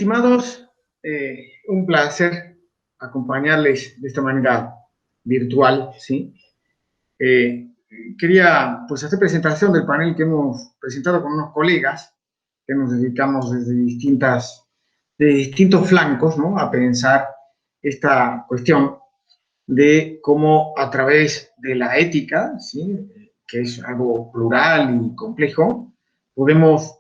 estimados, un placer acompañarles de esta manera virtual, ¿sí? Quería, pues, hacer presentación del panel que hemos presentado con unos colegas que nos dedicamos desde distintos flancos, ¿no?, a pensar esta cuestión de cómo a través de la ética, ¿sí?, que es algo plural y complejo, podemos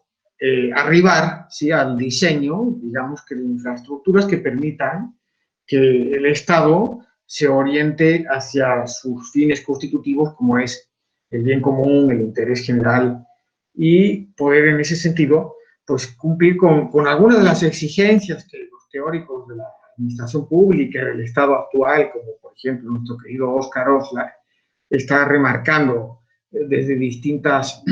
arribar, ¿sí?, al diseño, digamos, que de infraestructuras que permitan que el Estado se oriente hacia sus fines constitutivos, como es el bien común, el interés general, y poder en ese sentido, pues, cumplir con algunas de las exigencias que los teóricos de la administración pública del Estado actual, como por ejemplo nuestro querido Óscar Oslar, está remarcando desde de distintos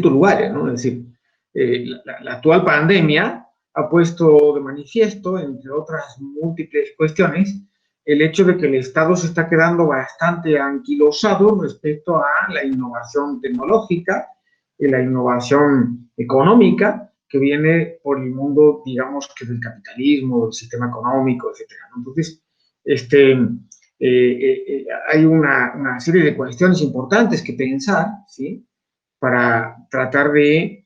lugares, ¿no? Es decir, la actual pandemia ha puesto de manifiesto, entre otras múltiples cuestiones, el hecho de que el Estado se está quedando bastante anquilosado respecto a la innovación tecnológica y la innovación económica que viene por el mundo, digamos, que del capitalismo, del sistema económico, etcétera, ¿no? Entonces, hay una serie de cuestiones importantes que pensar, ¿sí?, para tratar de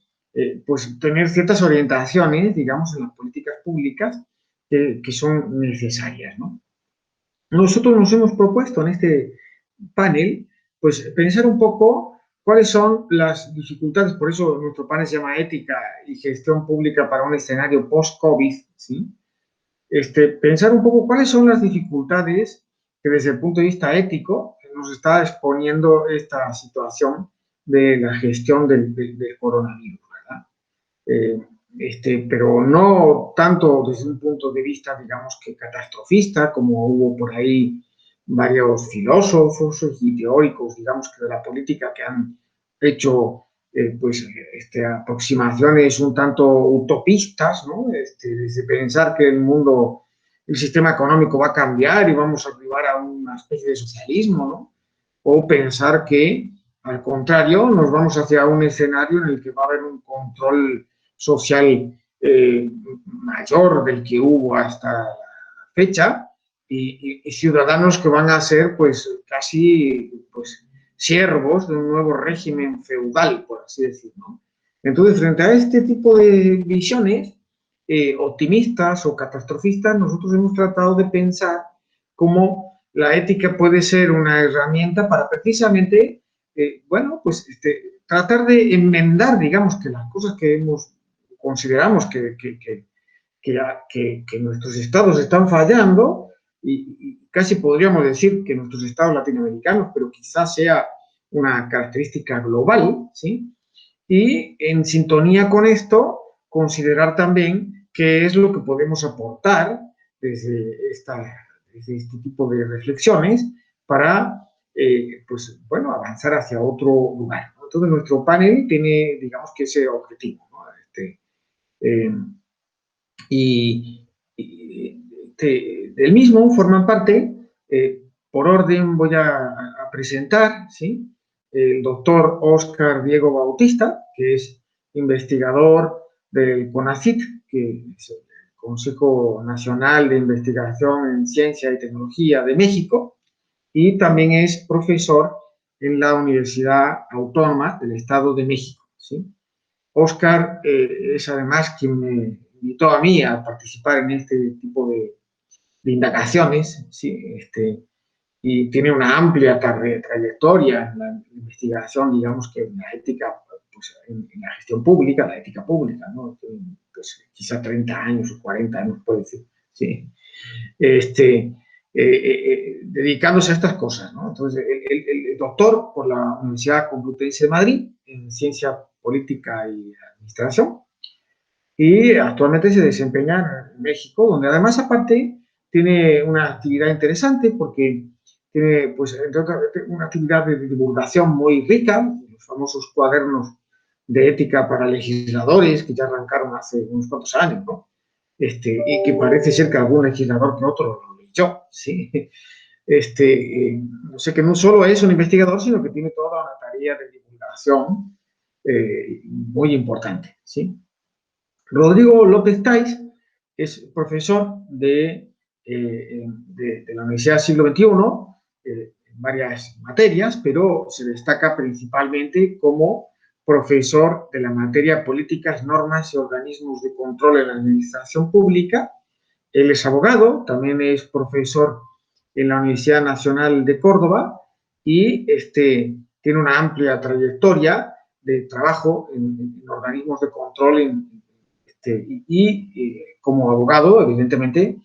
pues, tener ciertas orientaciones, digamos, en las políticas públicas que son necesarias, ¿no? Nosotros nos hemos propuesto en este panel, pues, pensar un poco cuáles son las dificultades, por eso nuestro panel se llama Ética y Gestión Pública para un escenario post-COVID, ¿sí? Pensar un poco cuáles son las dificultades que desde el punto de vista ético nos está exponiendo esta situación de la gestión del coronavirus, ¿verdad? Pero no tanto desde un punto de vista, digamos, que catastrofista, como hubo por ahí varios filósofos y teóricos, digamos, que de la política que han hecho pues, aproximaciones un tanto utopistas, ¿no? Desde pensar que el sistema económico va a cambiar y vamos a arribar a una especie de socialismo, ¿no? O pensar que, al contrario, nos vamos hacia un escenario en el que va a haber un control social mayor del que hubo hasta la fecha y ciudadanos que van a ser, pues, casi, pues, siervos de un nuevo régimen feudal, por así decirlo, ¿no? Entonces, frente a este tipo de visiones optimistas o catastrofistas, nosotros hemos tratado de pensar cómo la ética puede ser una herramienta para precisamente, bueno, pues, tratar de enmendar, digamos, que las cosas que consideramos que nuestros estados están fallando, y casi podríamos decir que nuestros estados latinoamericanos, pero quizás sea una característica global, ¿sí? Y en sintonía con esto, considerar también qué es lo que podemos aportar desde este tipo de reflexiones para, pues, bueno, avanzar hacia otro lugar, ¿no? Entonces, nuestro panel tiene, digamos, que ese objetivo, ¿no? Eh, del mismo forman parte, por orden voy a presentar, ¿sí?, el doctor Óscar Diego Bautista, que es investigador del CONACYT, que es el Consejo Nacional de Investigación en Ciencia y Tecnología de México, y también es profesor en la Universidad Autónoma del Estado de México, ¿sí? Óscar es además quien me invitó a mí a participar en este tipo de indagaciones, ¿sí? Y tiene una amplia trayectoria en la investigación, digamos, que en la ética, pues, en la gestión pública, la ética pública, ¿no? Pues, quizá 30 años o 40 años, puede decir, ¿sí? Dedicándose a estas cosas, ¿no? Entonces, el doctor por la Universidad Complutense de Madrid en Ciencia Política y Administración, y actualmente se desempeña en México, donde además, aparte, tiene una actividad interesante porque tiene, pues, entre otras, una actividad de divulgación muy rica, los famosos cuadernos de ética para legisladores que ya arrancaron hace unos cuantos años, ¿no? Y que parece ser que algún legislador que otro lo leyó, ¿sí? No sé, que no solo es un investigador, sino que tiene toda una tarea de divulgación muy importante, ¿sí? Rodrigo López Tais es profesor de la Universidad Siglo XXI, en varias materias, pero se destaca principalmente como profesor de la materia políticas, normas y organismos de control en la administración pública. Él es abogado, también es profesor en la Universidad Nacional de Córdoba y tiene una amplia trayectoria de trabajo en organismos de control y como abogado, evidentemente,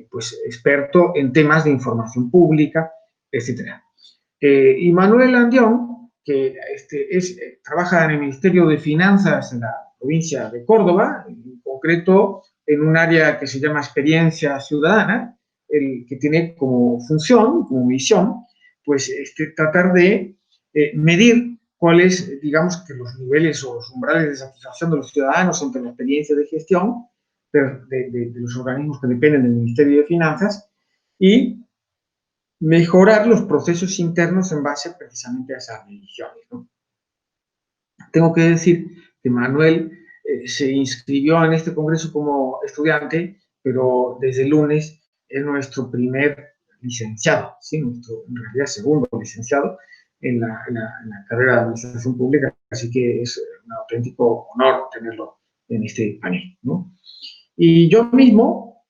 pues experto en temas de información pública, etcétera. Y Manuel Andión, que trabaja en el Ministerio de Finanzas en la provincia de Córdoba, en concreto en un área que se llama Experiencia Ciudadana, que tiene como función, como misión, pues tratar de medir cuáles, digamos, que los niveles o los umbrales de satisfacción de los ciudadanos ante la experiencia de gestión de los organismos que dependen del Ministerio de Finanzas y mejorar los procesos internos en base precisamente a esas mediciones, ¿no? Tengo que decir que Manuel se inscribió en este congreso como estudiante, pero desde el lunes es nuestro primer licenciado, ¿sí? Nuestro, en realidad, segundo licenciado en la carrera de Administración Pública, así que es un auténtico honor tenerlo en este panel, ¿no? Y yo mismo,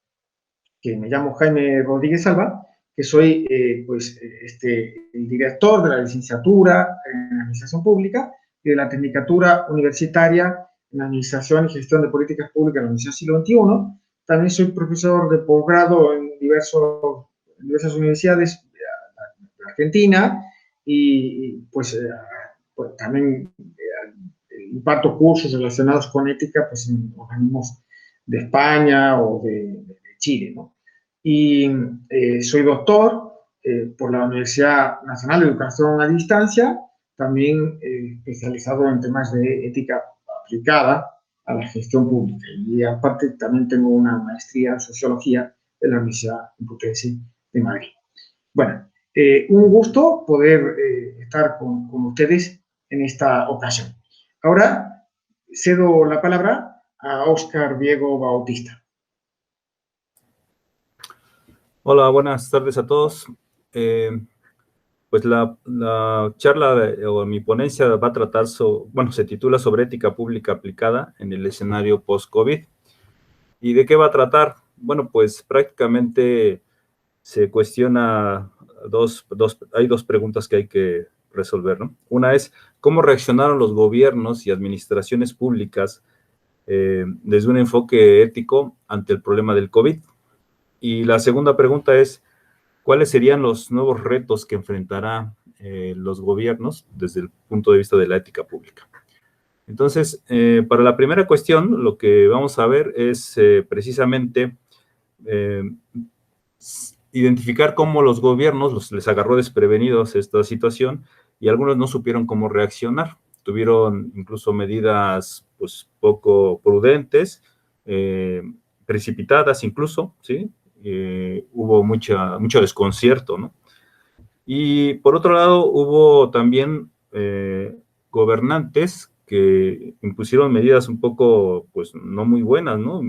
que me llamo Jaime Rodríguez Alba, que soy el director de la licenciatura en Administración Pública y de la Tecnicatura Universitaria en Administración y Gestión de Políticas Públicas en la Universidad Siglo XXI. También soy profesor de posgrado en diversas universidades de Argentina y pues también imparto cursos relacionados con ética pues, en organismos de España o de Chile, ¿no? Y soy doctor por la Universidad Nacional de Educación a Distancia, también especializado en temas de ética aplicada a la gestión pública. Y aparte también tengo una maestría en Sociología en la Universidad Complutense de Madrid. Bueno, un gusto poder estar con ustedes en esta ocasión. Ahora cedo la palabra a Óscar Diego Bautista. Hola, buenas tardes a todos. Pues la charla o mi ponencia va a tratar se titula sobre ética pública aplicada en el escenario post-COVID. ¿Y de qué va a tratar? Bueno, pues prácticamente se cuestiona hay dos preguntas que hay que resolver, ¿no? Una es, ¿cómo reaccionaron los gobiernos y administraciones públicas desde un enfoque ético ante el problema del COVID? Y la segunda pregunta es, ¿cuáles serían los nuevos retos que enfrentarán los gobiernos desde el punto de vista de la ética pública? Entonces, para la primera cuestión, lo que vamos a ver es precisamente identificar cómo los gobiernos les agarró desprevenidos esta situación y algunos no supieron cómo reaccionar. Tuvieron incluso medidas pues, poco prudentes, precipitadas incluso, ¿sí? Hubo mucho desconcierto, ¿no? Y por otro lado, hubo también gobernantes que impusieron medidas un poco, pues, no muy buenas, ¿no?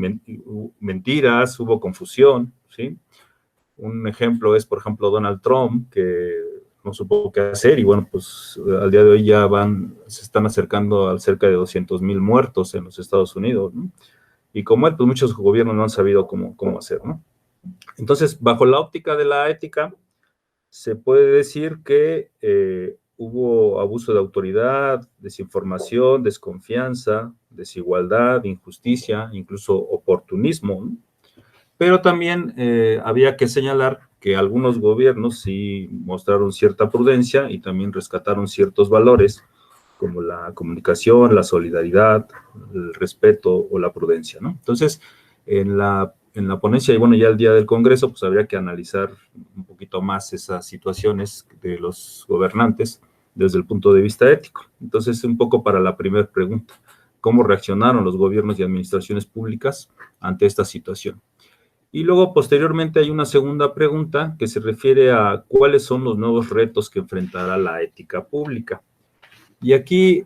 Mentiras, hubo confusión, ¿sí? Un ejemplo es, por ejemplo, Donald Trump, que no supo qué hacer y, bueno, pues, al día de hoy ya se están acercando a cerca de 200,000 muertos en los Estados Unidos, ¿no? Y como él, pues, muchos gobiernos no han sabido cómo hacer, ¿no? Entonces, bajo la óptica de la ética, se puede decir que hubo abuso de autoridad, desinformación, desconfianza, desigualdad, injusticia, incluso oportunismo, ¿no? Pero también había que señalar que algunos gobiernos sí mostraron cierta prudencia y también rescataron ciertos valores, como la comunicación, la solidaridad, el respeto o la prudencia, ¿no? Entonces, en la ponencia, y bueno, ya el día del Congreso, pues habría que analizar un poquito más esas situaciones de los gobernantes desde el punto de vista ético. Entonces, un poco para la primera pregunta, ¿cómo reaccionaron los gobiernos y administraciones públicas ante esta situación? Y luego, posteriormente, hay una segunda pregunta que se refiere a cuáles son los nuevos retos que enfrentará la ética pública. Y aquí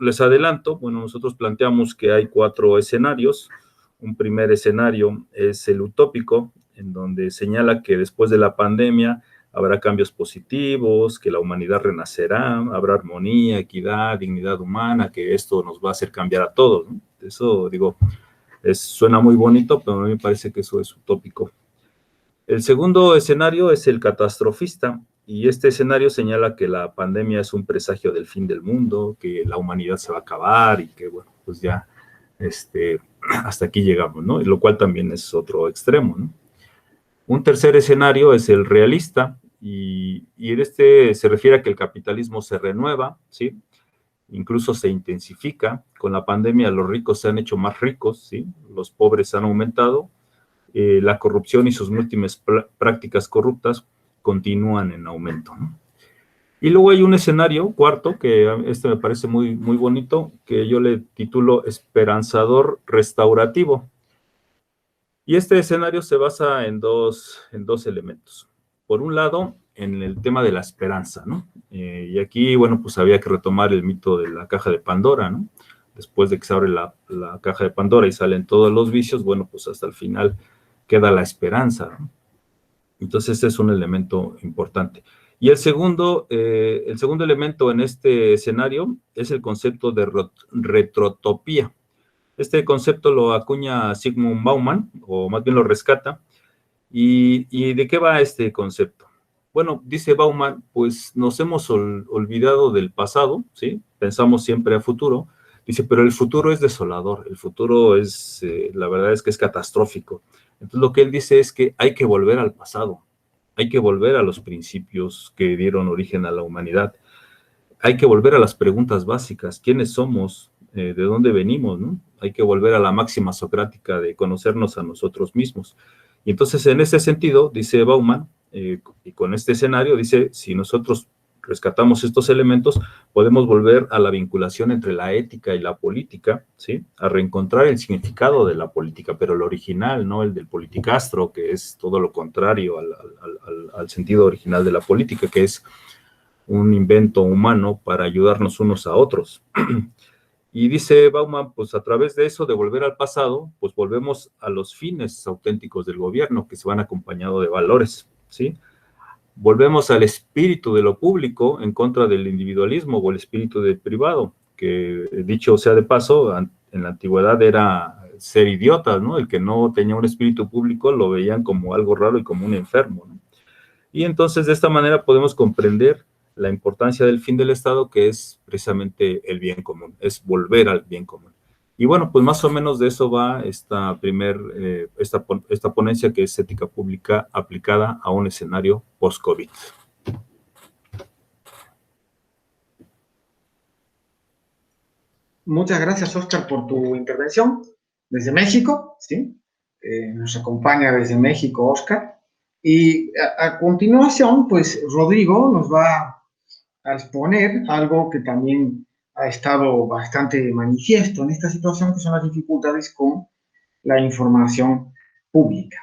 les adelanto, bueno, nosotros planteamos que hay 4 escenarios. Un primer escenario es el utópico, en donde señala que después de la pandemia habrá cambios positivos, que la humanidad renacerá, habrá armonía, equidad, dignidad humana, que esto nos va a hacer cambiar a todos, ¿no? Eso, digo, suena muy bonito, pero a mí me parece que eso es utópico. El segundo escenario es el catastrofista, y este escenario señala que la pandemia es un presagio del fin del mundo, que la humanidad se va a acabar y que, bueno, pues ya hasta aquí llegamos, ¿no? Lo cual también es otro extremo, ¿no? Un tercer escenario es el realista, y en este se refiere a que el capitalismo se renueva, ¿sí? Incluso se intensifica. Con la pandemia los ricos se han hecho más ricos, ¿sí? Los pobres han aumentado, la corrupción y sus múltiples prácticas corruptas continúan en aumento, ¿no? Y luego hay un escenario cuarto, que me parece muy, muy bonito, que yo le titulo esperanzador restaurativo. Y este escenario se basa en dos elementos. Por un lado, en el tema de la esperanza, ¿no? Y aquí, bueno, pues había que retomar el mito de la caja de Pandora, ¿no? Después de que se abre la caja de Pandora y salen todos los vicios, bueno, pues hasta el final queda la esperanza, ¿no? Entonces, este es un elemento importante. Y el segundo elemento en este escenario es el concepto de retrotopía. Este concepto lo acuña Zygmunt Bauman, o más bien lo rescata. ¿Y de qué va este concepto? Bueno, dice Bauman, pues nos hemos olvidado del pasado, ¿sí? Pensamos siempre a futuro. Dice, pero el futuro es desolador, el futuro es, la verdad es que es catastrófico. Entonces lo que él dice es que hay que volver al pasado, hay que volver a los principios que dieron origen a la humanidad, hay que volver a las preguntas básicas, ¿quiénes somos? ¿De dónde venimos? ¿No? Hay que volver a la máxima socrática de conocernos a nosotros mismos. Y entonces, en ese sentido, dice Bauman, y con este escenario, dice, si nosotros rescatamos estos elementos, podemos volver a la vinculación entre la ética y la política, ¿sí? A reencontrar el significado de la política, pero el original, no el del politicastro, que es todo lo contrario al sentido original de la política, que es un invento humano para ayudarnos unos a otros. Y dice Bauman, pues a través de eso, de volver al pasado, pues volvemos a los fines auténticos del gobierno, que se van acompañados de valores, ¿sí? Volvemos al espíritu de lo público en contra del individualismo o el espíritu del privado, que dicho sea de paso, en la antigüedad era ser idiotas, ¿no? El que no tenía un espíritu público lo veían como algo raro y como un enfermo, ¿no? Y entonces de esta manera podemos comprender la importancia del fin del Estado, que es precisamente el bien común, es volver al bien común. Y bueno, pues más o menos de eso va esta ponencia, que es ética pública aplicada a un escenario post-COVID. Muchas gracias, Oscar, por tu intervención desde México, ¿sí? Nos acompaña desde México, Oscar. Y a continuación, pues Rodrigo nos va a exponer algo que también ha estado bastante manifiesto en esta situación, que son las dificultades con la información pública.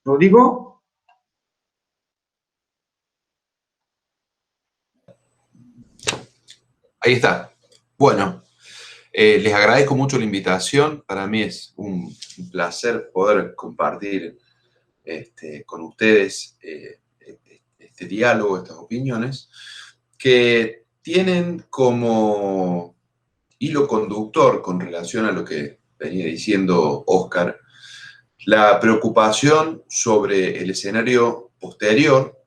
Rodrigo. Ahí está. Bueno, les agradezco mucho la invitación. Para mí es un placer poder compartir con ustedes este diálogo, estas opiniones, que tienen como hilo conductor con relación a lo que venía diciendo Oscar, la preocupación sobre el escenario posterior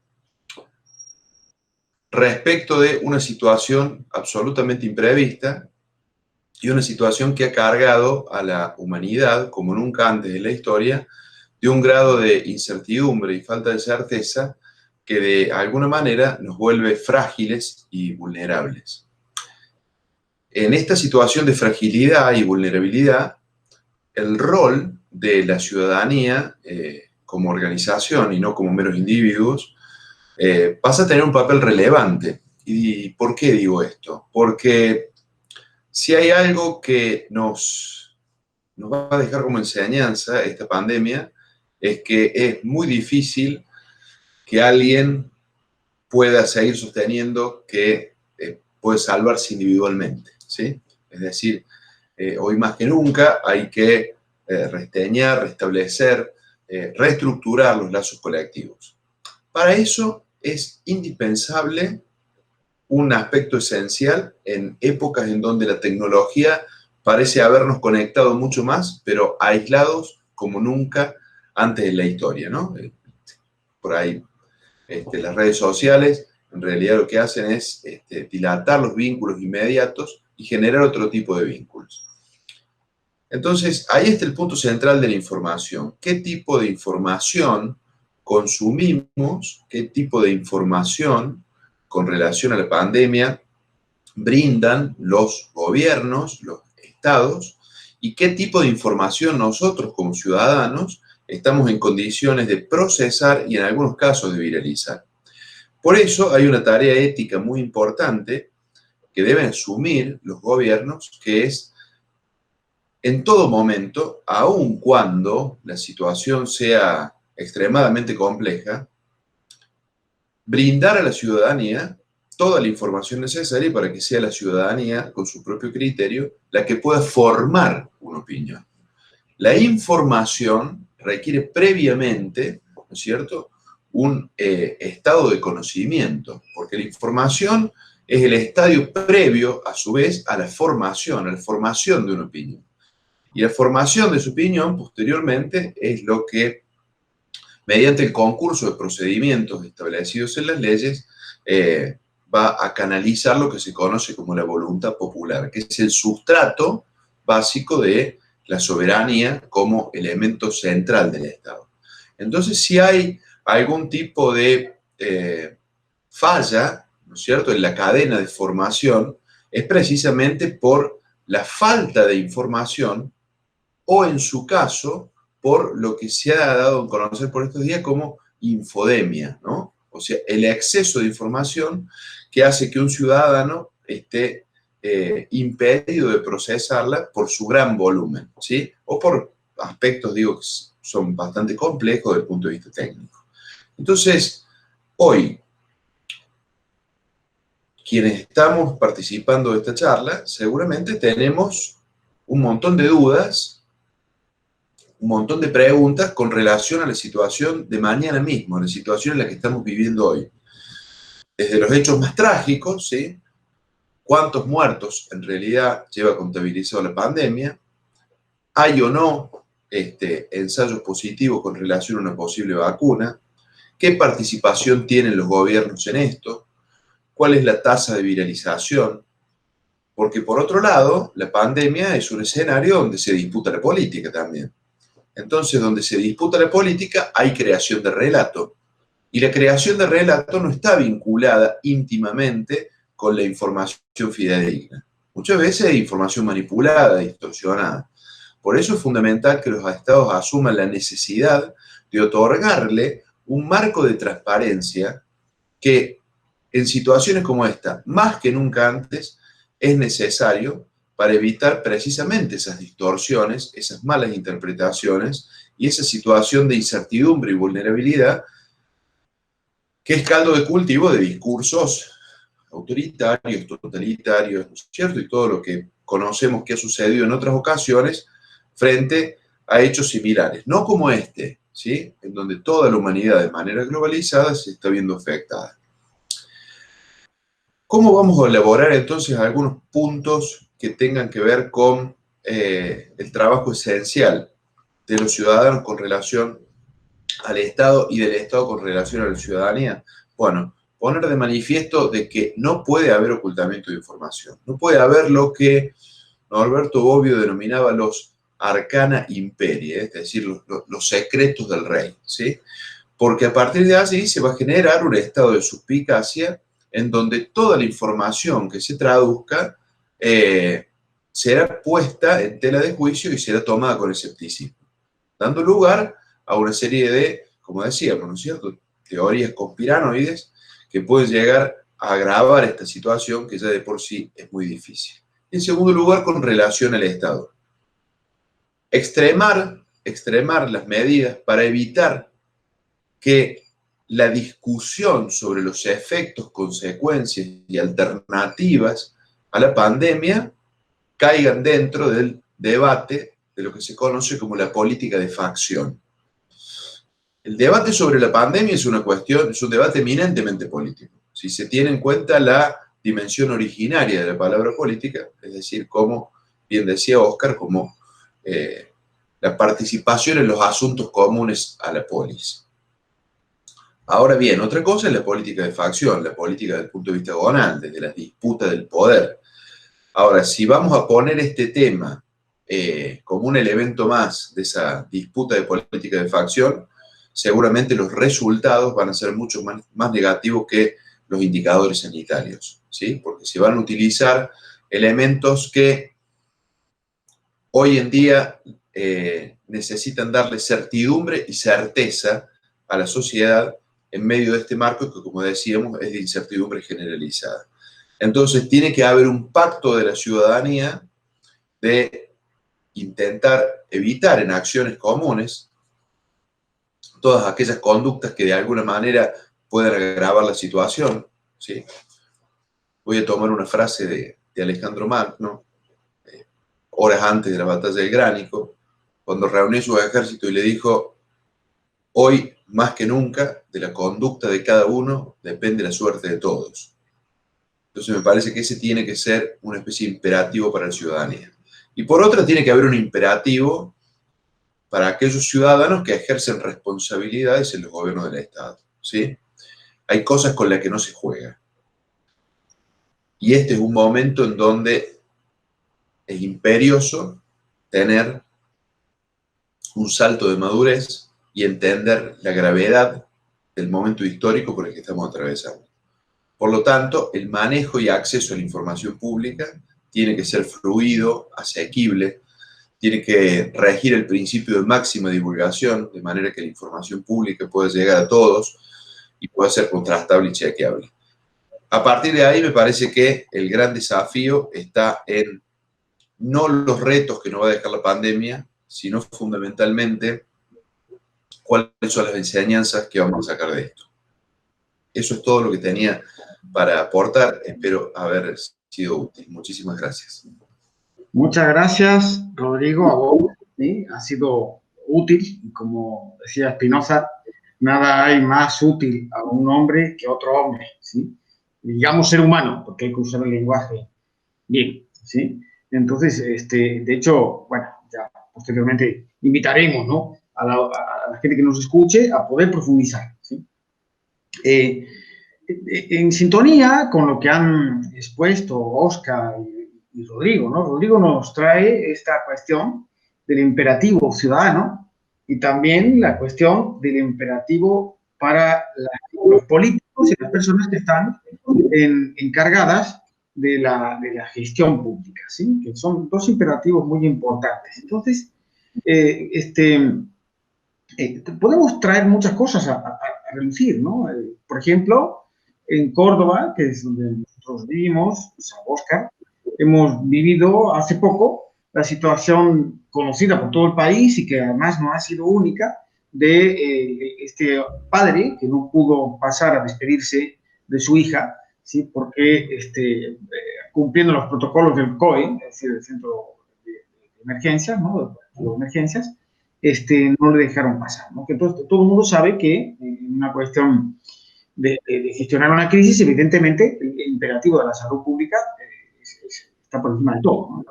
respecto de una situación absolutamente imprevista y una situación que ha cargado a la humanidad, como nunca antes en la historia, de un grado de incertidumbre y falta de certeza que de alguna manera nos vuelve frágiles y vulnerables. En esta situación de fragilidad y vulnerabilidad, el rol de la ciudadanía como organización y no como meros individuos pasa a tener un papel relevante. ¿Y por qué digo esto? Porque si hay algo que nos va a dejar como enseñanza esta pandemia, es que es muy difícil que alguien pueda seguir sosteniendo que puede salvarse individualmente, ¿sí? Es decir, hoy más que nunca hay que resteñar, restablecer, reestructurar los lazos colectivos. Para eso es indispensable un aspecto esencial en épocas en donde la tecnología parece habernos conectado mucho más, pero aislados como nunca antes en la historia, ¿no? Por ahí, las redes sociales en realidad lo que hacen es dilatar los vínculos inmediatos y generar otro tipo de vínculos. Entonces, ahí está el punto central de la información. ¿Qué tipo de información consumimos? ¿Qué tipo de información con relación a la pandemia brindan los gobiernos, los estados? ¿Y qué tipo de información nosotros como ciudadanos estamos en condiciones de procesar y en algunos casos de viralizar? Por eso hay una tarea ética muy importante que deben asumir los gobiernos, que es en todo momento, aun cuando la situación sea extremadamente compleja, brindar a la ciudadanía toda la información necesaria para que sea la ciudadanía, con su propio criterio, la que pueda formar una opinión. La información requiere previamente, ¿no es cierto?, un estado de conocimiento, porque la información es el estadio previo, a su vez, a la formación de una opinión. Y la formación de su opinión, posteriormente, es lo que, mediante el concurso de procedimientos establecidos en las leyes, va a canalizar lo que se conoce como la voluntad popular, que es el sustrato básico de la soberanía como elemento central del Estado. Entonces, si hay algún tipo de falla, ¿no es cierto?, en la cadena de formación, es precisamente por la falta de información o, en su caso, por lo que se ha dado a conocer por estos días como infodemia, ¿no? O sea, el exceso de información que hace que un ciudadano esté impedido de procesarla por su gran volumen, ¿sí? O por aspectos, digo, que son bastante complejos desde el punto de vista técnico. Entonces, hoy, quienes estamos participando de esta charla, seguramente tenemos un montón de dudas, un montón de preguntas con relación a la situación de mañana mismo, a la situación en la que estamos viviendo hoy. Desde los hechos más trágicos, ¿sí? ¿Cuántos muertos en realidad lleva contabilizado la pandemia? ¿Hay o no ensayos positivos con relación a una posible vacuna? ¿Qué participación tienen los gobiernos en esto? ¿Cuál es la tasa de viralización? Porque, por otro lado, la pandemia es un escenario donde se disputa la política también. Entonces, donde se disputa la política, hay creación de relato. Y la creación de relato no está vinculada íntimamente con la información fidedigna. Muchas veces hay información manipulada, distorsionada. Por eso es fundamental que los estados asuman la necesidad de otorgarle un marco de transparencia que, en situaciones como esta, más que nunca antes, es necesario para evitar precisamente esas distorsiones, esas malas interpretaciones y esa situación de incertidumbre y vulnerabilidad que es caldo de cultivo de discursos autoritarios, totalitarios, ¿no es cierto? Y todo lo que conocemos que ha sucedido en otras ocasiones frente a hechos similares, no como este, ¿sí? En donde toda la humanidad de manera globalizada se está viendo afectada. ¿Cómo vamos a elaborar entonces algunos puntos que tengan que ver con el trabajo esencial de los ciudadanos con relación al Estado y del Estado con relación a la ciudadanía? Bueno, poner de manifiesto de que no puede haber ocultamiento de información. No puede haber lo que Norberto Bobbio denominaba los arcana imperii, es decir, los secretos del rey, ¿sí? Porque a partir de allí se va a generar un estado de suspicacia en donde toda la información que se traduzca será puesta en tela de juicio y será tomada con escepticismo, dando lugar a una serie de, como decíamos, ¿no es cierto?, teorías conspiranoides que pueden llegar a agravar esta situación que ya de por sí es muy difícil. En segundo lugar, con relación al Estado. Extremar las medidas para evitar que la discusión sobre los efectos, consecuencias y alternativas a la pandemia caigan dentro del debate de lo que se conoce como la política de facción. El debate sobre la pandemia es un debate eminentemente político. Si se tiene en cuenta la dimensión originaria de la palabra política, es decir, como bien decía Oscar, como la participación en los asuntos comunes a la polis. Ahora bien, otra cosa es la política de facción, la política desde el punto de vista gonal, desde la disputa del poder. Ahora, si vamos a poner este tema como un elemento más de esa disputa de política de facción, seguramente los resultados van a ser mucho más negativos que los indicadores sanitarios, ¿sí? Porque se van a utilizar elementos que hoy en día necesitan darle certidumbre y certeza a la sociedad en medio de este marco que, como decíamos, es de incertidumbre generalizada. Entonces, tiene que haber un pacto de la ciudadanía de intentar evitar en acciones comunes todas aquellas conductas que de alguna manera puedan agravar la situación, ¿sí? Voy a tomar una frase de Alejandro Magno, horas antes de la batalla del Gránico, cuando reunió su ejército y le dijo: hoy, más que nunca, de la conducta de cada uno depende la suerte de todos. Entonces me parece que ese tiene que ser una especie de imperativo para la ciudadanía. Y por otra, tiene que haber un imperativo para aquellos ciudadanos que ejercen responsabilidades en los gobiernos del Estado, ¿sí? Hay cosas con las que no se juega. Y este es un momento en donde es imperioso tener un salto de madurez y entender la gravedad del momento histórico por el que estamos atravesando. Por lo tanto, el manejo y acceso a la información pública tiene que ser fluido, asequible, tiene que regir el principio de máxima divulgación, de manera que la información pública pueda llegar a todos y pueda ser contrastable y chequeable. A partir de ahí, me parece que el gran desafío está en no los retos que nos va a dejar la pandemia, sino fundamentalmente cuáles son las enseñanzas que vamos a sacar de esto. Eso es todo lo que tenía para aportar. Espero haber sido útil. Muchísimas gracias. Muchas gracias, Rodrigo, a vos, ¿sí? Ha sido útil, y como decía Spinoza, nada hay más útil a un hombre que a otro hombre, ¿sí? Digamos ser humano, porque hay que usar el lenguaje bien, ¿sí? Entonces, de hecho, bueno, ya posteriormente invitaremos, ¿no?, a la gente que nos escuche a poder profundizar, ¿sí? En sintonía con lo que han expuesto Oscar y Rodrigo, ¿no? Rodrigo nos trae esta cuestión del imperativo ciudadano y también la cuestión del imperativo para los políticos y las personas que están encargadas de la gestión pública, ¿sí? Que son dos imperativos muy importantes. Entonces, podemos traer muchas cosas a relucir, ¿no? Por ejemplo, en Córdoba, que es donde nosotros vivimos, San Óscar, hemos vivido hace poco la situación conocida por todo el país y que además no ha sido única, de este padre que no pudo pasar a despedirse de su hija, ¿sí? Porque cumpliendo los protocolos del COE, es decir, el Centro de Emergencias, ¿no?, de emergencias, no le dejaron pasar, ¿no? Que todo el mundo sabe que en una cuestión de gestionar una crisis, evidentemente, el imperativo de la salud pública está por encima de todo, ¿no?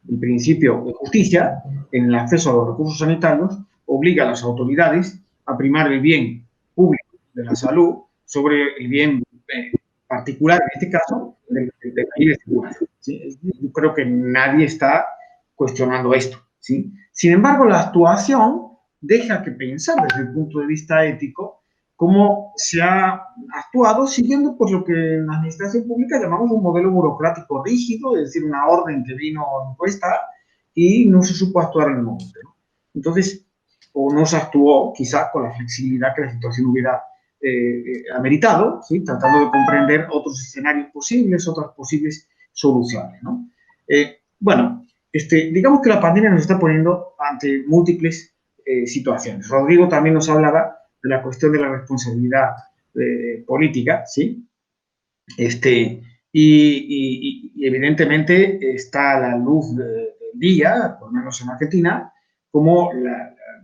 El principio de justicia en el acceso a los recursos sanitarios obliga a las autoridades a primar el bien público de la salud sobre el bien particular, en este caso, del país de circulación, ¿sí? Yo creo que nadie está cuestionando esto, ¿sí? Sin embargo, la actuación deja que pensar desde el punto de vista ético cómo se ha actuado siguiendo pues, lo que en la administración pública llamamos un modelo burocrático rígido, es decir, una orden que vino impuesta y no se supo actuar en el momento, ¿no? Entonces, o no se actuó quizá con la flexibilidad que la situación hubiera ameritado, ¿sí? Tratando de comprender otros escenarios posibles, otras posibles soluciones, ¿no? Bueno, digamos que la pandemia nos está poniendo ante múltiples situaciones. Rodrigo también nos hablaba de la cuestión de la responsabilidad política, ¿sí? y evidentemente está a la luz del día, por lo menos en Argentina, como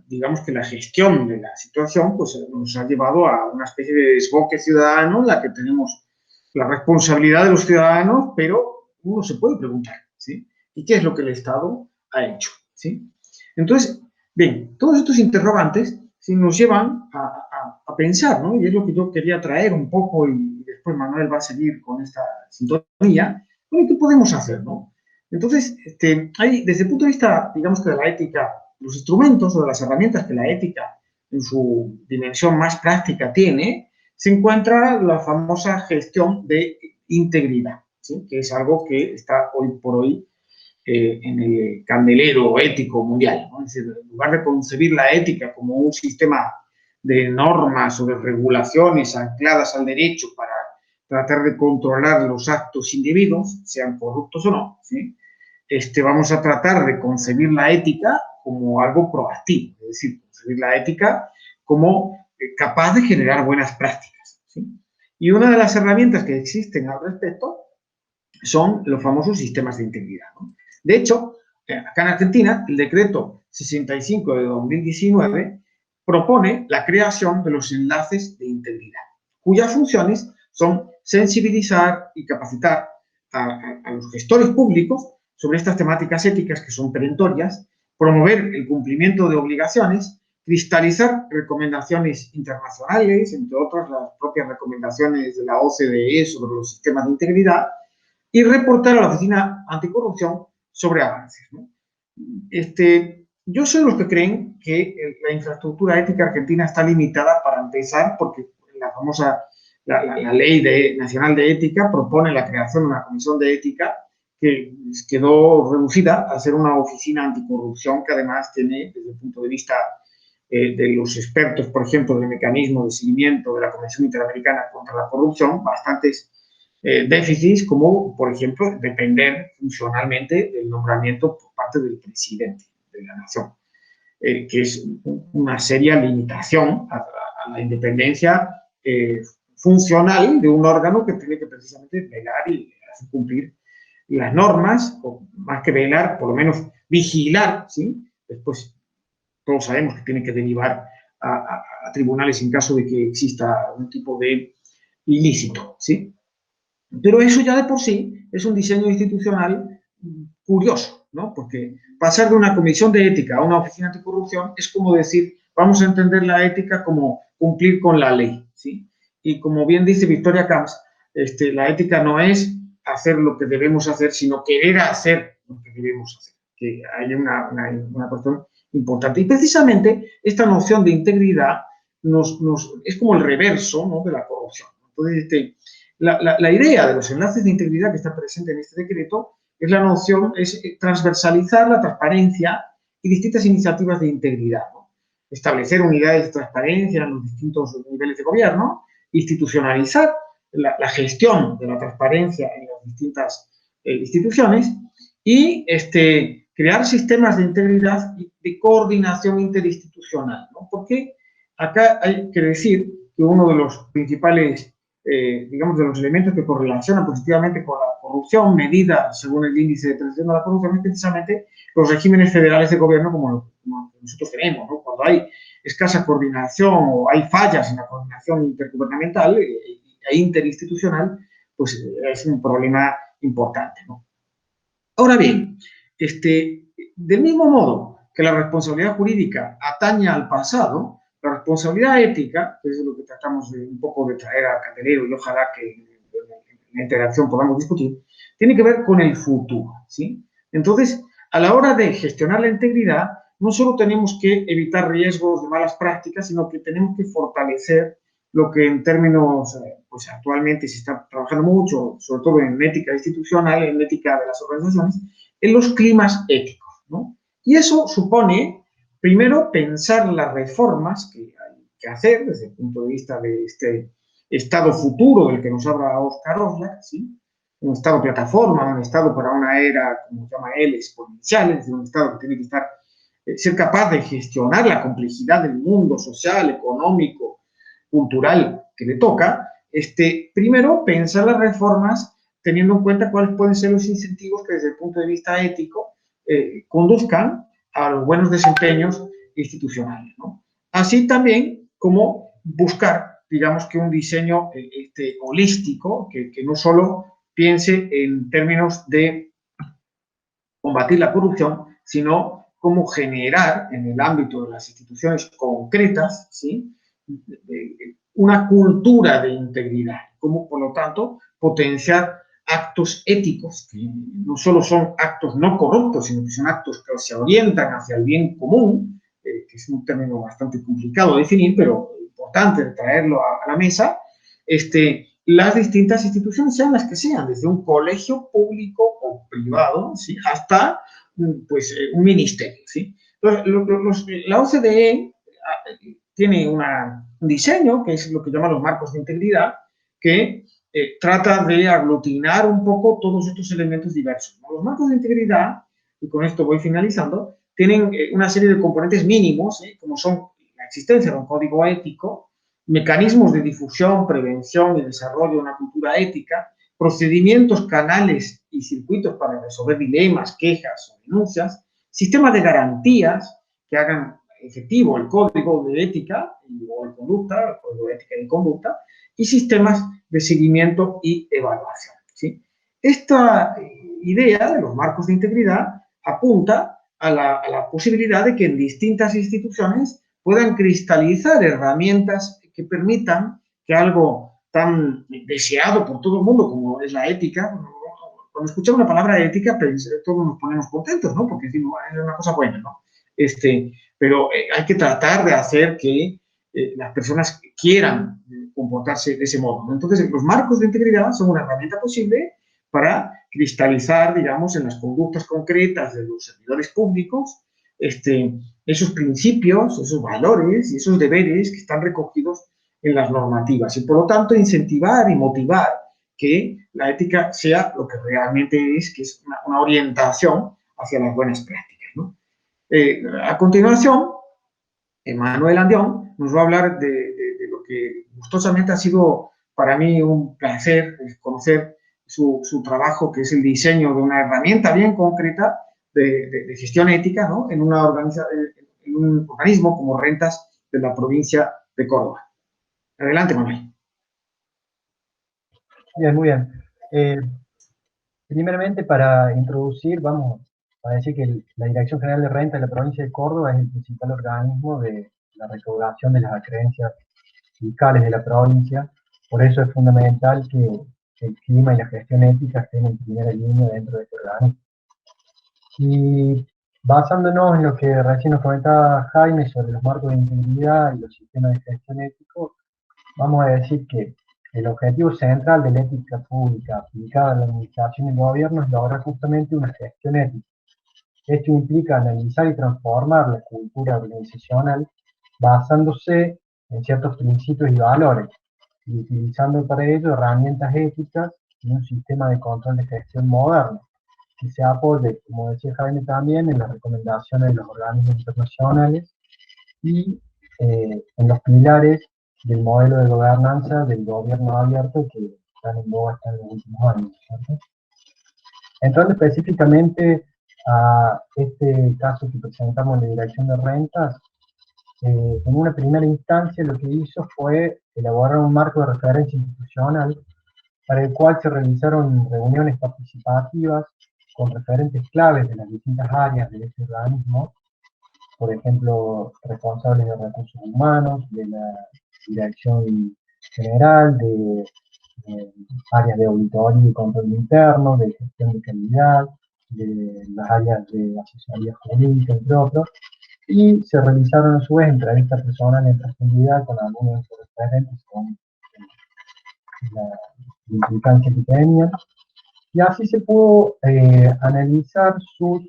digamos que la gestión de la situación pues, nos ha llevado a una especie de desboque ciudadano en la que tenemos la responsabilidad de los ciudadanos, pero uno se puede preguntar, ¿sí? ¿Y qué es lo que el Estado ha hecho? ¿Sí? Entonces, bien, todos estos interrogantes sí nos llevan a pensar, ¿no? Y es lo que yo quería traer un poco, y después Manuel va a seguir con esta sintonía. Bueno, ¿qué podemos hacer, no? Entonces, hay, desde el punto de vista, digamos que de la ética, los instrumentos o de las herramientas que la ética en su dimensión más práctica tiene, se encuentra la famosa gestión de integridad, ¿sí? Que es algo que está hoy por hoy en el candelero ético mundial, ¿no? Es decir, en lugar de concebir la ética como un sistema de normas o de regulaciones ancladas al derecho para tratar de controlar los actos individuos, sean corruptos o no, ¿sí? Vamos a tratar de concebir la ética como algo proactivo, es decir, concebir la ética como capaz de generar buenas prácticas, ¿sí? Y una de las herramientas que existen al respecto son los famosos sistemas de integridad, ¿no? De hecho, acá en Argentina, el decreto 65 de 2019 propone la creación de los enlaces de integridad, cuyas funciones son sensibilizar y capacitar a los gestores públicos sobre estas temáticas éticas que son perentorias, promover el cumplimiento de obligaciones, cristalizar recomendaciones internacionales, entre otras las propias recomendaciones de la OCDE sobre los sistemas de integridad, y reportar a la Oficina Anticorrupción sobre avances, ¿no? Yo soy de los que creen que la infraestructura ética argentina está limitada para empezar, porque la famosa la Ley Nacional de Ética propone la creación de una comisión de ética que quedó reducida a ser una oficina anticorrupción que además tiene, desde el punto de vista de los expertos, por ejemplo, del mecanismo de seguimiento de la Convención Interamericana contra la Corrupción, bastantes déficits, como, por ejemplo, depender funcionalmente del nombramiento por parte del presidente de la nación, que es una seria limitación a la independencia funcional de un órgano que tiene que precisamente velar y hacer cumplir las normas, o más que velar, por lo menos vigilar, ¿sí? Después todos sabemos que tiene que derivar a tribunales en caso de que exista algún tipo de ilícito, ¿sí? Pero eso ya de por sí es un diseño institucional curioso, ¿no? Porque pasar de una comisión de ética a una oficina anticorrupción es como decir, vamos a entender la ética como cumplir con la ley, ¿sí? Y como bien dice Victoria Camps, la ética no es hacer lo que debemos hacer, sino querer hacer lo que debemos hacer. Que hay una cuestión importante. Y precisamente esta noción de integridad es como el reverso, ¿no?, de la corrupción. Entonces, la idea de los enlaces de integridad que está presente en este decreto es la noción, es transversalizar la transparencia y distintas iniciativas de integridad, ¿no? Establecer unidades de transparencia en los distintos niveles de gobierno, institucionalizar la gestión de la transparencia en las distintas instituciones y crear sistemas de integridad y de coordinación interinstitucional, ¿no? Porque acá hay que decir que uno de los principales digamos, de los elementos que correlacionan positivamente con la corrupción, medida según el índice de percepción de la corrupción, es precisamente los regímenes federales de gobierno como nosotros tenemos, ¿no? Cuando hay escasa coordinación o hay fallas en la coordinación intergubernamental e interinstitucional, pues es un problema importante, ¿no? Ahora bien, del mismo modo que la responsabilidad jurídica atañe al pasado, la responsabilidad ética, que es lo que tratamos un poco de traer al candelero y ojalá que en la interacción podamos discutir, tiene que ver con el futuro, ¿sí? Entonces, a la hora de gestionar la integridad, no solo tenemos que evitar riesgos de malas prácticas, sino que tenemos que fortalecer lo que en términos, pues actualmente se está trabajando mucho, sobre todo en ética institucional, en ética de las organizaciones, en los climas éticos, ¿no? Y eso supone primero, pensar las reformas que hay que hacer desde el punto de vista de este estado futuro del que nos habla Oscar Oslak, ¿sí? Un estado plataforma, un estado para una era, como llama él, exponencial, es decir, un estado que tiene que ser capaz de gestionar la complejidad del mundo social, económico, cultural que le toca. Primero, pensar las reformas teniendo en cuenta cuáles pueden ser los incentivos que desde el punto de vista ético conduzcan a los buenos desempeños institucionales, ¿no? Así también como buscar, digamos que un diseño holístico, que no solo piense en términos de combatir la corrupción, sino cómo generar en el ámbito de las instituciones concretas, ¿sí?, una cultura de integridad, como por lo tanto potenciar actos éticos, que no solo son actos no corruptos, sino que son actos que se orientan hacia el bien común, que es un término bastante complicado de definir, pero importante traerlo a la mesa. Las distintas instituciones, sean las que sean, desde un colegio público o privado, ¿sí?, hasta pues, un ministerio, ¿sí? La OCDE tiene un diseño, que es lo que llaman los marcos de integridad, que trata de aglutinar un poco todos estos elementos diversos, ¿no? Los marcos de integridad, y con esto voy finalizando, tienen una serie de componentes mínimos, como son la existencia de un código ético, mecanismos de difusión, prevención y desarrollo de una cultura ética, procedimientos, canales y circuitos para resolver dilemas, quejas o denuncias, sistemas de garantías que hagan efectivo el código de ética o de conducta, el código de ética y conducta, y sistemas de seguimiento y evaluación, ¿sí? Esta idea de los marcos de integridad apunta a la posibilidad de que en distintas instituciones puedan cristalizar herramientas que permitan que algo tan deseado por todo el mundo como es la ética, cuando escuchamos la palabra ética, pues, todos nos ponemos contentos, ¿no? Porque decimos, es una cosa buena, ¿no? Pero hay que tratar de hacer que las personas quieran comportarse de ese modo, ¿no? Entonces, los marcos de integridad son una herramienta posible para cristalizar, digamos, en las conductas concretas de los servidores públicos, esos principios, esos valores y esos deberes que están recogidos en las normativas. Y, por lo tanto, incentivar y motivar que la ética sea lo que realmente es, que es una orientación hacia las buenas prácticas, ¿no? A continuación, Manuel Andión nos va a hablar de lo que gustosamente ha sido para mí un placer conocer su trabajo, que es el diseño de una herramienta bien concreta de gestión ética, ¿no?, en un organismo como Rentas de la provincia de Córdoba. Adelante, Manuel. Bien, muy bien. Primeramente, para introducir, vamos a decir que la Dirección General de Renta de la provincia de Córdoba es el principal organismo de la recaudación de las acreencias fiscales de la provincia. Por eso es fundamental que el clima y la gestión ética estén en primera línea dentro de este organismo. Y basándonos en lo que recién nos comentaba Jaime sobre los marcos de integridad y los sistemas de gestión ético, vamos a decir que el objetivo central de la ética pública aplicada a la administración y el gobierno es lograr justamente una gestión ética. Esto implica analizar y transformar la cultura organizacional basándose en ciertos principios y valores, y utilizando para ello herramientas éticas y un sistema de control de gestión moderno, que se apoye, como decía Jaime también, en las recomendaciones de los organismos internacionales y en los pilares del modelo de gobernanza del gobierno abierto que están en boga hasta en los últimos años, ¿cierto? Entrando específicamente a este caso que presentamos en la Dirección de Rentas, en una primera instancia lo que hizo fue elaborar un marco de referencia institucional para el cual se realizaron reuniones participativas con referentes claves de las distintas áreas de este organismo, por ejemplo, responsables de recursos humanos, de la Dirección General, de áreas de auditoría y control interno, de gestión de calidad, de las áreas de asesoría jurídica, entre otros, y se realizaron a su vez entrevistas personales en profundidad con algunos de esos referentes, con la implicancia que tenían, y así se pudo analizar sus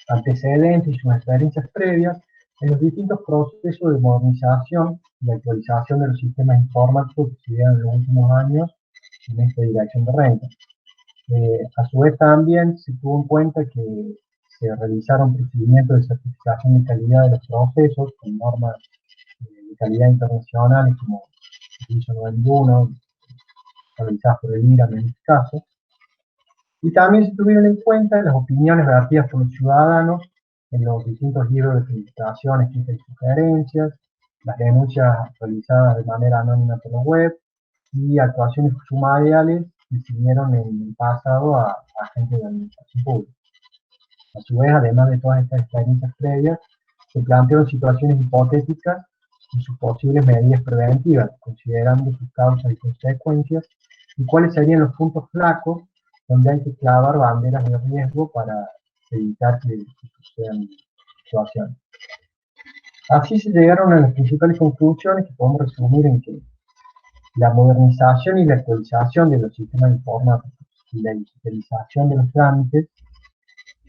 antecedentes y sus experiencias previas en los distintos procesos de modernización y actualización de los sistemas informáticos que se dieron en los últimos años en esta Dirección de Renta. A su vez también se tuvo en cuenta que se realizaron procedimientos de certificación de calidad de los procesos con normas de calidad internacionales como el ISO 91, realizadas por el IRAM en este caso, Y también se tuvieron en cuenta las opiniones vertidas por los ciudadanos en los distintos libros de felicitaciones, quejas y sugerencias, las denuncias realizadas de manera anónima por la web y actuaciones sumariales que siguieron en el pasado a agentes de administración pública. A su vez, además de todas estas experiencias previas, se plantearon situaciones hipotéticas y sus posibles medidas preventivas, considerando sus causas y consecuencias, y cuáles serían los puntos flacos donde hay que clavar banderas de riesgo para evitar que sucedan situaciones. Así se llegaron a las principales conclusiones que podemos resumir en que la modernización y la actualización de los sistemas informáticos y la digitalización de los trámites,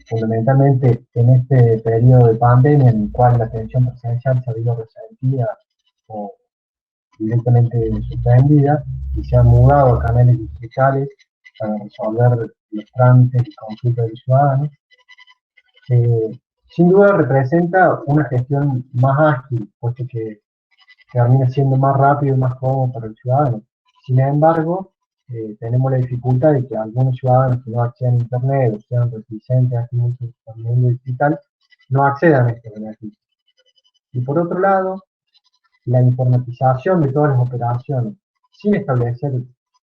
fundamentalmente en este periodo de pandemia en el cual la atención presencial se ha visto resentida o directamente suspendida y se han mudado a canales digitales para resolver los trámites y consultas de los ciudadanos, sin duda representa una gestión más ágil, puesto que termina siendo más rápido y más cómodo para el ciudadano. Sin embargo, tenemos la dificultad de que algunos ciudadanos que no acceden a Internet o sean reticentes a este mundo digital, no accedan a este beneficio. Y por otro lado, la informatización de todas las operaciones, sin establecer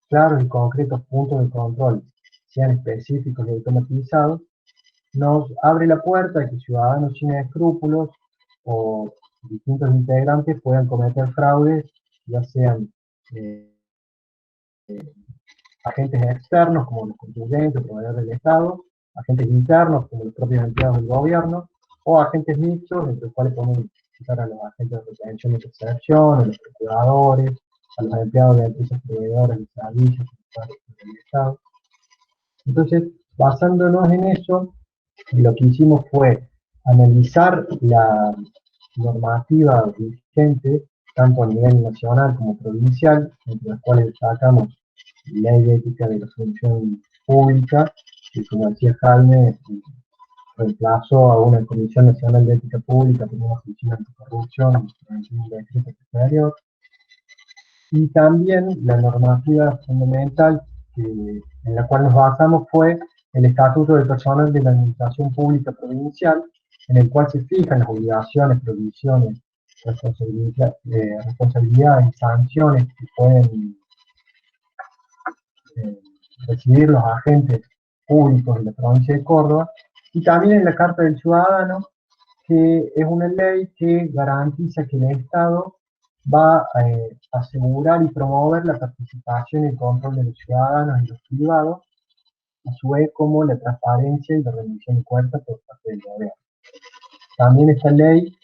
claros y concretos puntos de control, sean específicos y automatizados, nos abre la puerta a que ciudadanos sin escrúpulos o distintos integrantes puedan cometer fraudes, ya sean agentes externos como los contribuyentes, proveedores del Estado, agentes internos como los propios empleados del gobierno, o agentes mixtos, entre los cuales podemos citar a los agentes de retención y percepción, a los procuradores, a los empleados de empresas proveedoras de servicios del Estado. Entonces, basándonos en eso, lo que hicimos fue analizar la normativa vigente, tanto a nivel nacional como provincial, entre las cuales destacamos la Ley de Ética de la Función Pública, que como decía Jaime, reemplazó a una Comisión Nacional de Ética Pública por una oficina anticorrupción y un decreto superior, y también la normativa fundamental en la cual nos basamos fue el Estatuto del Personal de la Administración Pública Provincial, en el cual se fijan las obligaciones, provisiones, responsabilidades y sanciones que pueden recibir los agentes públicos de la provincia de Córdoba, y también en la Carta del Ciudadano, que es una ley que garantiza que el Estado va a asegurar y promover la participación y el control de los ciudadanos y los privados, a su vez como la transparencia y la rendición de cuentas por parte del gobierno. También esta ley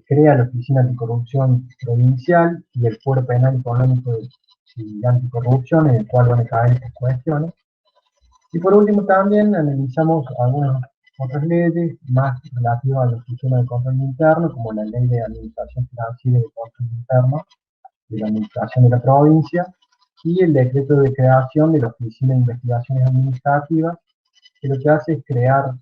crea la Oficina Anticorrupción Provincial y el Foro Penal Económico y Anticorrupción, en el cual van a caer estas cuestiones. Y por último también analizamos algunas otras leyes más relativas a los sistemas de control interno, como la Ley de Administración Financiera y de Control Interno de la Administración de la Provincia, y el decreto de creación de la Oficina de Investigaciones Administrativas, que lo que hace es crear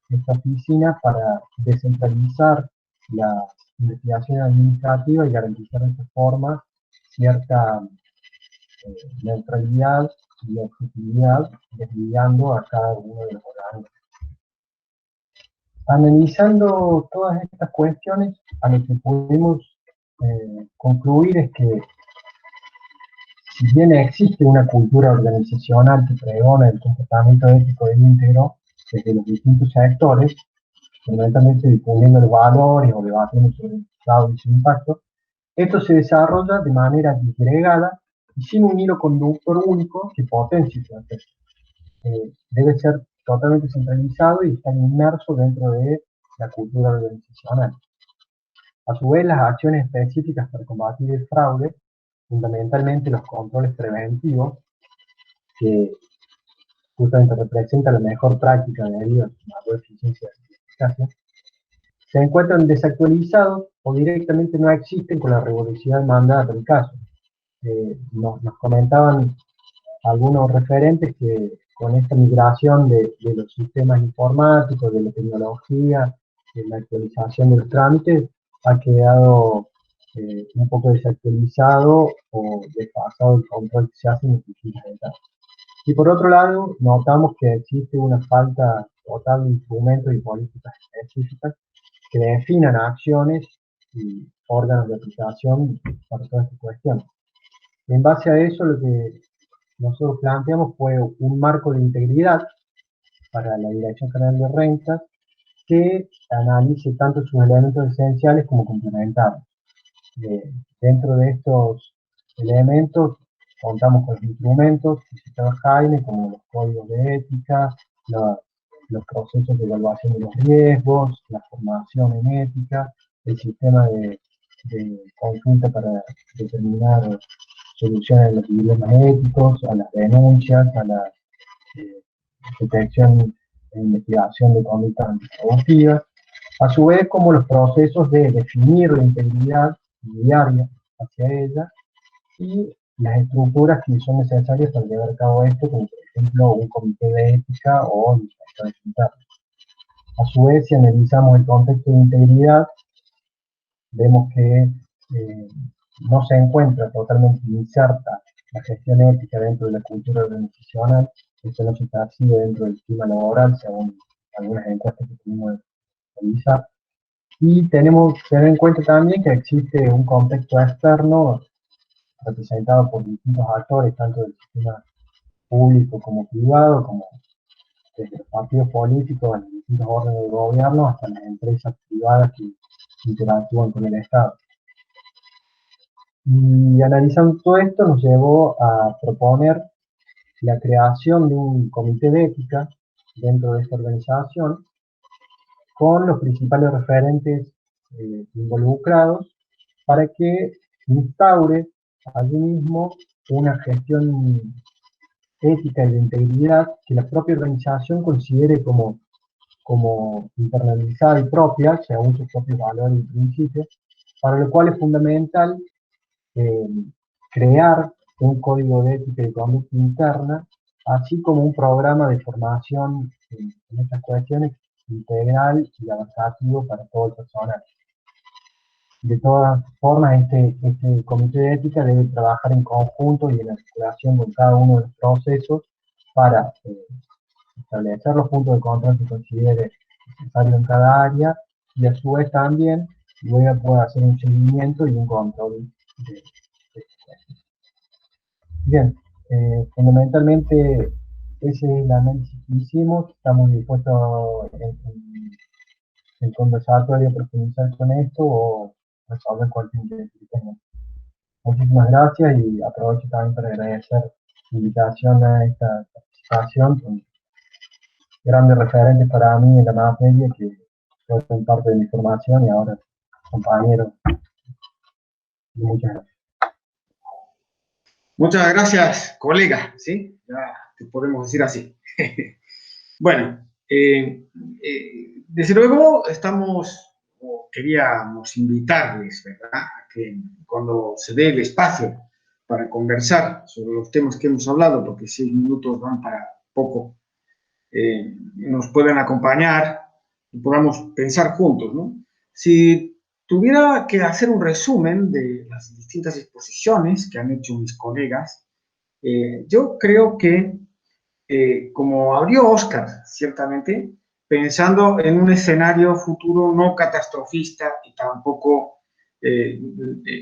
esta oficina para descentralizar las investigaciones administrativas y garantizar de esta forma cierta neutralidad y objetividad, desligando a cada uno de los órganos. Analizando todas estas cuestiones, a lo que pudimos concluir es que si bien existe una cultura organizacional que pregona el comportamiento ético e íntegro desde los distintos sectores, fundamentalmente difundiendo los valores o debatiendo sobre el fraude y su impacto, esto se desarrolla de manera disgregada y sin un hilo conductor único que potencie su efecto. Debe ser totalmente centralizado y estar inmerso dentro de la cultura organizacional. A su vez, las acciones específicas para combatir el fraude, fundamentalmente los controles preventivos, que justamente representan la mejor práctica de ayuda a mayor eficiencia y eficacia, se encuentran desactualizados o directamente no existen con la rigurosidad demandada por el caso. Nos comentaban algunos referentes que con esta migración de los sistemas informáticos, de la tecnología, de la actualización de los trámites, ha quedado un poco desactualizado o desfasado el control que se hace en las distintas etapas. Y por otro lado, notamos que existe una falta total de instrumentos y políticas específicas que definan acciones y órganos de aplicación para toda esta cuestión. En base a eso, lo que nosotros planteamos fue un marco de integridad para la Dirección General de Rentas que analice tanto sus elementos esenciales como complementarios. Dentro de estos elementos contamos con los instrumentos que citaba Jaime, como los códigos de ética, los procesos de evaluación de los riesgos, la formación en ética, el sistema de consulta para determinar soluciones de los dilemas éticos, a las denuncias, a la detección e investigación de conductas antiproductivas, a su vez como los procesos de definir la integridad diaria hacia ella y las estructuras que son necesarias para llevar a cabo esto, como por ejemplo un comité de ética o inspectores internos. A su vez, si analizamos el contexto de integridad, vemos que no se encuentra totalmente inserta la gestión ética dentro de la cultura organizacional. Esto no se percibe dentro del clima laboral, según algunas encuestas que pudimos realizar. Y tenemos que tener en cuenta también que existe un contexto externo representado por distintos actores, tanto del sistema público como privado, como desde los partidos políticos, los distintos órdenes de gobierno, hasta las empresas privadas que interactúan con el Estado. Y analizando todo esto nos llevó a proponer la creación de un comité de ética dentro de esta organización con los principales referentes involucrados para que instaure allí mismo una gestión ética y de integridad que la propia organización considere como internalizada y propia, según sus propios valores y principios, para lo cual es fundamental crear un código de ética y conducta interna, así como un programa de formación en estas cuestiones integral y adaptativo para todo el personal. De todas formas, este comité de ética debe trabajar en conjunto y en articulación con cada uno de los procesos para establecer los puntos de control que considere necesario en cada área y a su vez también luego puede hacer un seguimiento y un control de esto. Bien, fundamentalmente ese es el análisis que hicimos. Estamos dispuestos en conversatorio a profundizar con esto o resolver cualquier interés que tengan. Muchísimas gracias y aprovecho también para agradecer la invitación a esta participación con grandes referentes para mí en la materia que son parte de mi formación y ahora compañeros. Muchas gracias. Muchas gracias, colega, ¿sí? Ya te podemos decir así. Bueno, desde luego queríamos invitarles, ¿verdad?, a que cuando se dé el espacio para conversar sobre los temas que hemos hablado, porque 6 minutos van para poco, nos puedan acompañar y podamos pensar juntos, ¿no? Si tuviera que hacer un resumen de las distintas exposiciones que han hecho mis colegas, yo creo que, como abrió Óscar, ciertamente, pensando en un escenario futuro no catastrofista y tampoco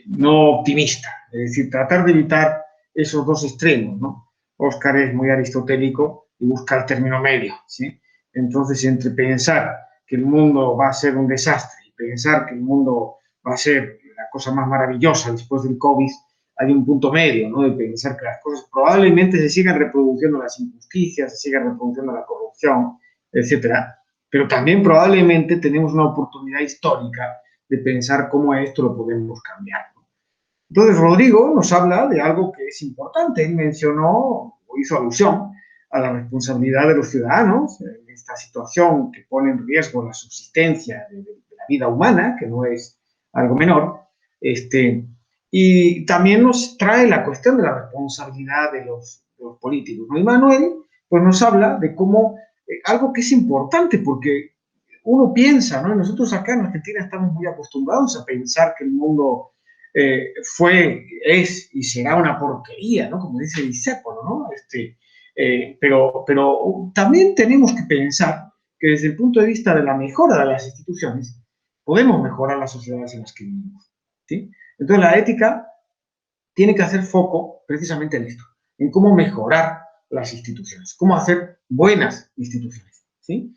no optimista, es decir, tratar de evitar esos dos extremos, ¿no? Óscar es muy aristotélico y busca el término medio, ¿sí? Entonces, entre pensar que el mundo va a ser un desastre y pensar que el mundo va a ser la cosa más maravillosa después del COVID, hay un punto medio, ¿no?, de pensar que las cosas probablemente se sigan reproduciendo las injusticias, se siga reproduciendo la corrupción, etcétera, pero también probablemente tenemos una oportunidad histórica de pensar cómo esto lo podemos cambiar, ¿no? Entonces, Rodrigo nos habla de algo que es importante. Él mencionó o hizo alusión a la responsabilidad de los ciudadanos en esta situación que pone en riesgo la subsistencia de la vida humana, que no es algo menor, y también nos trae la cuestión de la responsabilidad de los políticos, ¿no? Y Manuel, pues nos habla de cómo, algo que es importante, porque uno piensa, ¿no? Nosotros acá en Argentina estamos muy acostumbrados a pensar que el mundo es y será una porquería, ¿no?, como dice Discépolo, ¿no? Pero también tenemos que pensar que desde el punto de vista de la mejora de las instituciones, podemos mejorar las sociedades en las que vivimos, ¿sí? Entonces, la ética tiene que hacer foco precisamente en esto, en cómo mejorar las instituciones, cómo hacer buenas instituciones, ¿sí?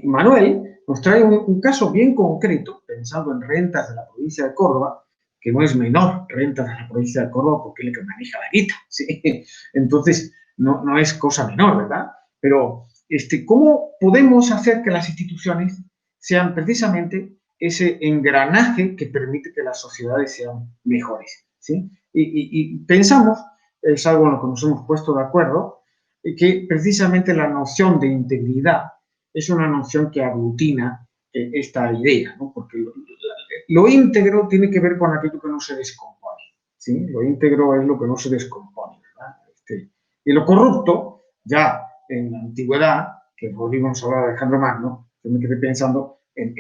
Manuel nos trae un caso bien concreto, pensando en rentas de la provincia de Córdoba, que no es menor, rentas de la provincia de Córdoba, porque es el que maneja la guita, ¿sí? Entonces, no es cosa menor, ¿verdad? Pero, ¿cómo podemos hacer que las instituciones sean precisamente ese engranaje que permite que las sociedades sean mejores, ¿sí? Y pensamos, es algo en lo que nos hemos puesto de acuerdo, que precisamente la noción de integridad es una noción que aglutina esta idea, ¿no? Porque lo íntegro tiene que ver con aquello que no se descompone, ¿sí? Lo íntegro es lo que no se descompone, ¿verdad? Y lo corrupto, ya en la antigüedad, que volvimos a hablar de Alejandro Magno, yo me quedé pensando en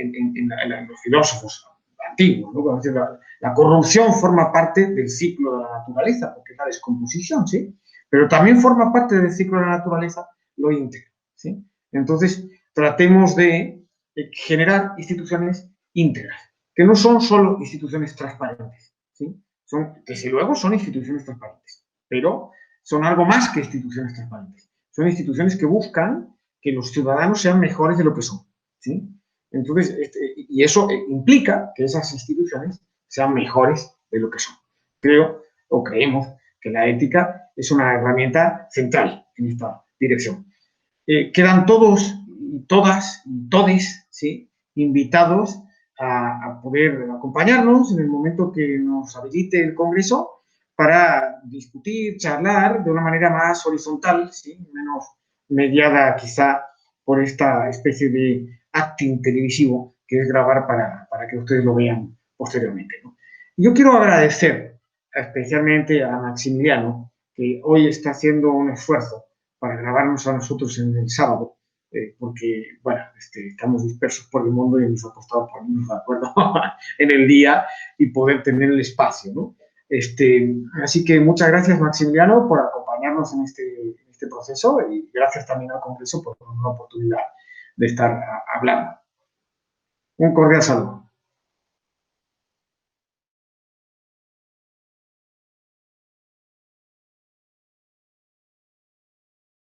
los filósofos antiguos, ¿no? Decir, la corrupción forma parte del ciclo de la naturaleza, porque es la descomposición, ¿sí? Pero también forma parte del ciclo de la naturaleza lo íntegro, ¿sí? Entonces, tratemos de generar instituciones íntegras, que no son solo instituciones transparentes, ¿sí? Desde luego son instituciones transparentes, pero son algo más que instituciones transparentes. Son instituciones que buscan que los ciudadanos sean mejores de lo que son, ¿sí? Entonces, y eso implica que esas instituciones sean mejores de lo que son. Creo o creemos que la ética es una herramienta central en esta dirección. Quedan todos y todas y todes, ¿sí?, invitados a poder acompañarnos en el momento que nos habilite el Congreso para discutir, charlar de una manera más horizontal, ¿sí?, menos mediada quizá por esta especie de acting televisivo que es grabar para que ustedes lo vean posteriormente, ¿no? Yo quiero agradecer especialmente a Maximiliano, que hoy está haciendo un esfuerzo para grabarnos a nosotros en el sábado, porque, bueno, estamos dispersos por el mundo y nos ha costado ponernos de acuerdo en el día y poder tener el espacio, ¿no? Así que muchas gracias, Maximiliano, por acompañarnos en este proceso y gracias también al Congreso por darnos la oportunidad de estar hablando. Un cordial saludo.